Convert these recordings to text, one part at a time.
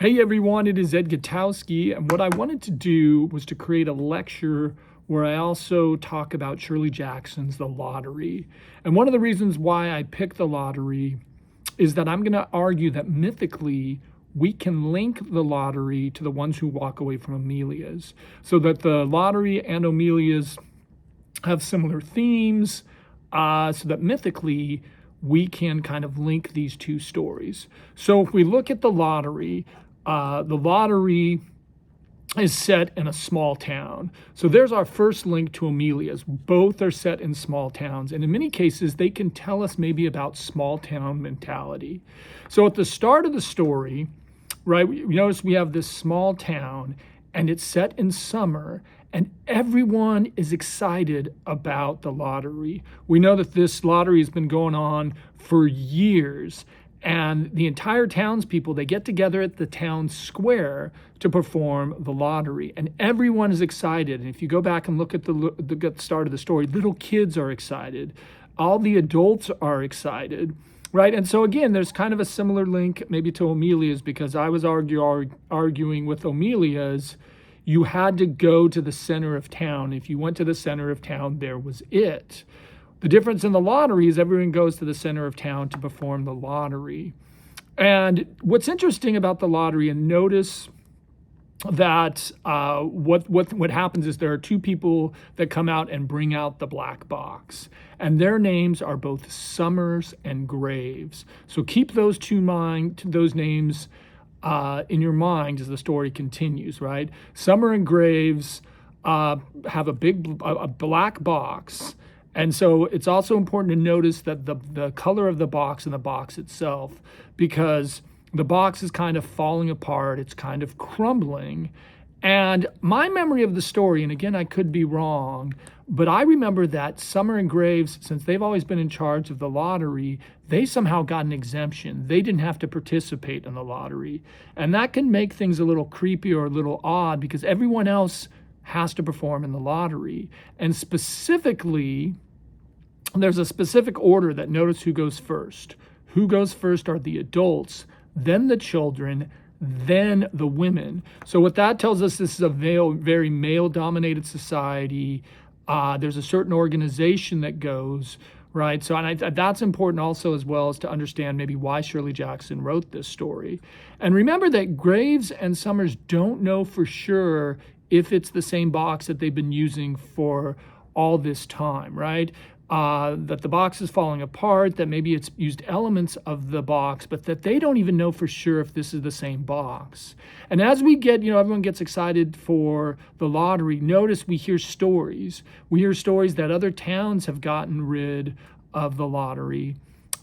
Hey everyone, it is Ed Gutowski, and what I wanted to do was to create a lecture where I also talk about Shirley Jackson's The Lottery. And one of the reasons why I picked The Lottery is that I'm going to argue that mythically we can link the lottery to the ones who walk away from Amelia's, so that the lottery and Amelia's have similar themes, so that mythically we can kind of link these two stories. So if we look at the lottery is set in a small town. So there's our first link to Amelia's. Both are set in small towns. And in many cases, they can tell us maybe about small town mentality. So at the start of the story, right, you notice we have this small town and it's set in summer and everyone is excited about the lottery. We know that this lottery has been going on for years. And the entire townspeople, they get together at the town square to perform the lottery. And everyone is excited. And if you go back and look at the start of the story, little kids are excited. All the adults are excited, right? And so again, there's kind of a similar link maybe to Amelia's, because I was arguing with Amelia's. You had to go to the center of town. If you went to the center of town, there was it. The difference in the lottery is everyone goes to the center of town to perform the lottery. And what's interesting about the lottery, and notice that what happens is there are two people that come out and bring out the black box. And their names are both Summers and Graves. So keep those those names in your mind as the story continues, right? Summer and Graves have a black box. And so it's also important to notice that the color of the box and the box itself, because the box is kind of falling apart, it's kind of crumbling. And my memory of the story, and again, I could be wrong, but I remember that Summer and Graves, since they've always been in charge of the lottery, they somehow got an exemption. They didn't have to participate in the lottery. And that can make things a little creepy or a little odd, because everyone else has to perform in the lottery. And specifically, there's a specific order that notice who goes first. Who goes first are the adults, then the children, then the women. So what that tells us, this is a very male-dominated society. There's a certain organization that goes, right? So that's important also, as well as to understand maybe why Shirley Jackson wrote this story. And remember that Graves and Summers don't know for sure if it's the same box that they've been using for all this time, right? That the box is falling apart, that maybe it's used elements of the box, but that they don't even know for sure if this is the same box. And as we get, everyone gets excited for the lottery, notice we hear stories. We hear stories that other towns have gotten rid of the lottery,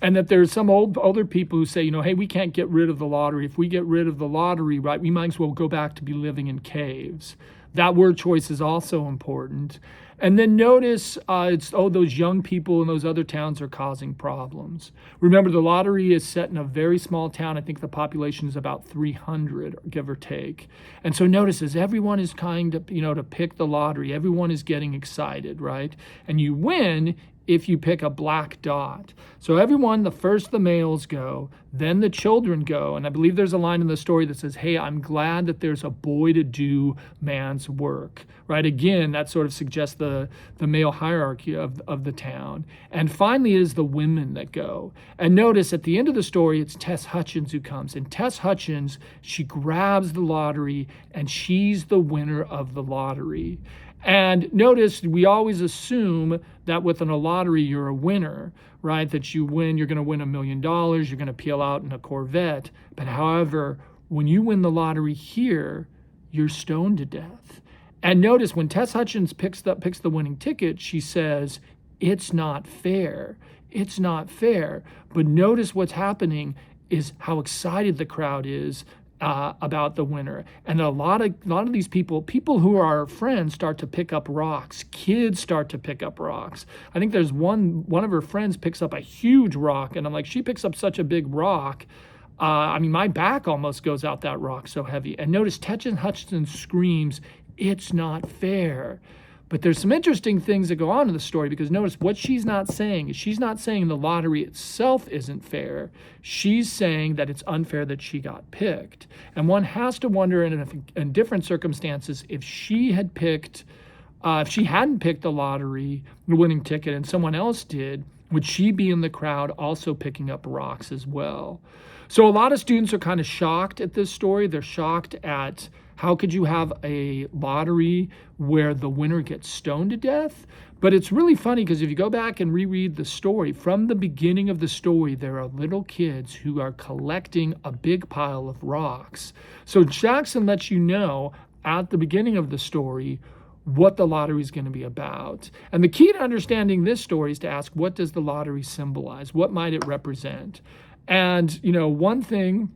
and that there's some older people who say, hey, we can't get rid of the lottery. If we get rid of the lottery, right, we might as well go back to be living in caves. That word choice is also important. And then notice those young people in those other towns are causing problems. Remember, the lottery is set in a very small town. I think the population is about 300, give or take. And so notice as everyone is kind of, to pick the lottery, everyone is getting excited, right? And you win if you pick a black dot. So everyone, first the males go, then the children go. And I believe there's a line in the story that says, hey, I'm glad that there's a boy to do man's work, right? Again, that sort of suggests the male hierarchy of the town. And finally, it is the women that go. And notice at the end of the story, it's Tess Hutchins who comes. And Tess Hutchins, she grabs the lottery and she's the winner of the lottery. And notice we always assume that within a lottery, you're a winner, right? That you win, you're going to win $1 million, you're going to peel out in a Corvette. But however, when you win the lottery here, you're stoned to death. And notice when Tess Hutchins picks the winning ticket, she says, it's not fair. It's not fair. But notice what's happening is how excited the crowd is about the winner. And a lot of these people who are our friends, start to pick up rocks. Kids start to pick up rocks. I think there's one of her friends picks up a huge rock, and I'm like, she picks up such a big rock. My back almost goes out, that rock so heavy. And notice Tess Hutchins screams, it's not fair. But there's some interesting things that go on in the story, because notice what she's not saying is she's not saying the lottery itself isn't fair. She's saying that it's unfair that she got picked. And one has to wonder in different circumstances, if she had picked, if she hadn't picked the lottery, the winning ticket, and someone else did, would she be in the crowd also picking up rocks as well? So a lot of students are kind of shocked at this story. They're shocked at how could you have a lottery where the winner gets stoned to death? But it's really funny, because if you go back and reread the story, from the beginning of the story, there are little kids who are collecting a big pile of rocks. So Jackson lets you know at the beginning of the story what the lottery is going to be about. And the key to understanding this story is to ask, what does the lottery symbolize? What might it represent? And, one thing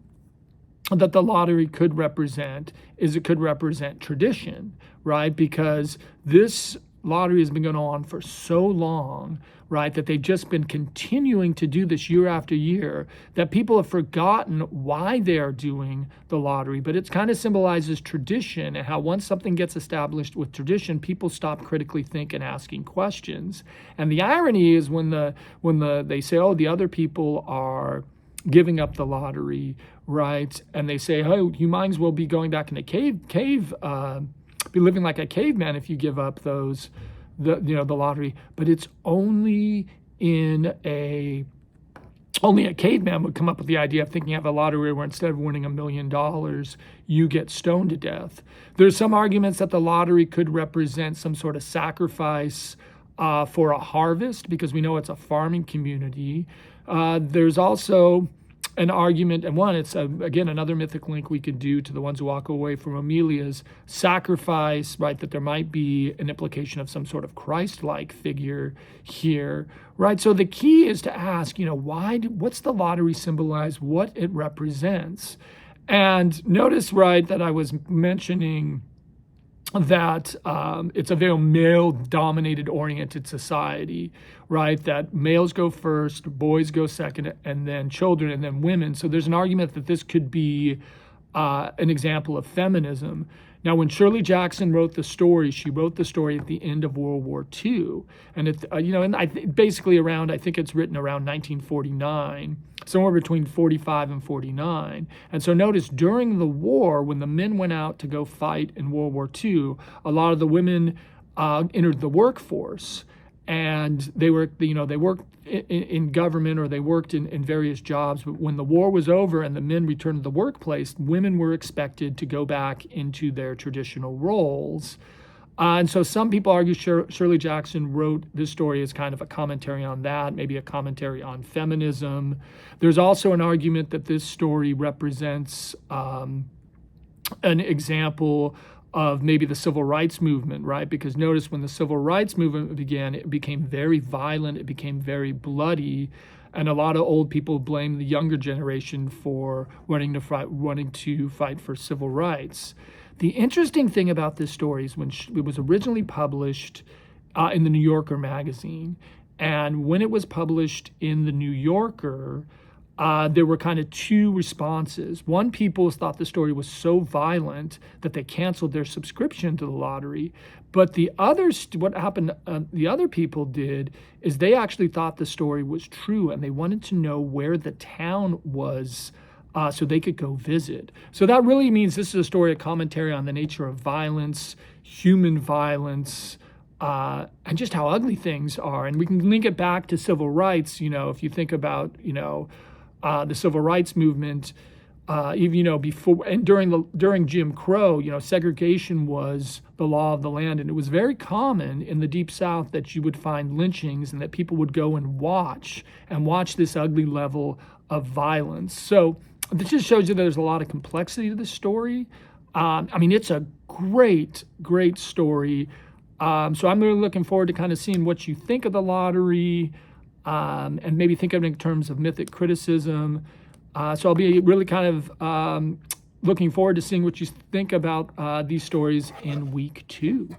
that the lottery could represent is it could represent tradition, right? Because this lottery has been going on for so long, right, that they've just been continuing to do this year after year, that people have forgotten why they're doing the lottery. But it kind of symbolizes tradition, and how once something gets established with tradition, people stop critically thinking and asking questions. And the irony is when they say, oh, the other people are giving up the lottery, right? And they say, oh, you might as well be going back in a be living like a caveman if you give up the lottery. But it's only a caveman would come up with the idea of thinking of a lottery where instead of winning $1 million, you get stoned to death. There's some arguments that the lottery could represent some sort of sacrifice for a harvest, because we know it's a farming community. There's also an argument, and it's again another mythic link we could do to the ones who walk away from Amelia's sacrifice, right? That there might be an implication of some sort of Christ-like figure here, right? So the key is to ask, what's the lottery symbolize? What it represents? And notice, right, that I was mentioning that it's a very male-dominated oriented society, right? That males go first, boys go second, and then children, and then women. So there's an argument that this could be an example of feminism. Now, when Shirley Jackson wrote the story, she wrote the story at the end of World War II, and basically around, I think it's written around 1949, somewhere between 45 and 49. And so notice during the war, when the men went out to go fight in World War II, a lot of the women entered the workforce, and they worked in government, or they worked in various jobs. But when the war was over and the men returned to the workplace, women were expected to go back into their traditional roles. And so some people argue Shirley Jackson wrote this story as kind of a commentary on that, maybe a commentary on feminism. There's also an argument that this story represents an example of maybe the civil rights movement, right? Because notice when the civil rights movement began, it became very violent, it became very bloody, and a lot of old people blame the younger generation for wanting to fight for civil rights. The interesting thing about this story is when it was originally published in the New Yorker magazine, and when it was published in the New Yorker, there were kind of two responses. One, people thought the story was so violent that they canceled their subscription to the lottery. But the other people did is they actually thought the story was true, and they wanted to know where the town was so they could go visit. So that really means this is a story, a commentary on the nature of violence, human violence, and just how ugly things are. And we can link it back to civil rights. If you think about, the civil rights movement, even before and during Jim Crow, segregation was the law of the land, and it was very common in the Deep South that you would find lynchings and that people would go and watch this ugly level of violence. So this just shows you that there's a lot of complexity to the story. It's a great story. So I'm really looking forward to kind of seeing what you think of the lottery. And maybe think of it in terms of mythic criticism. So I'll be really kind of looking forward to seeing what you think about these stories in week 2.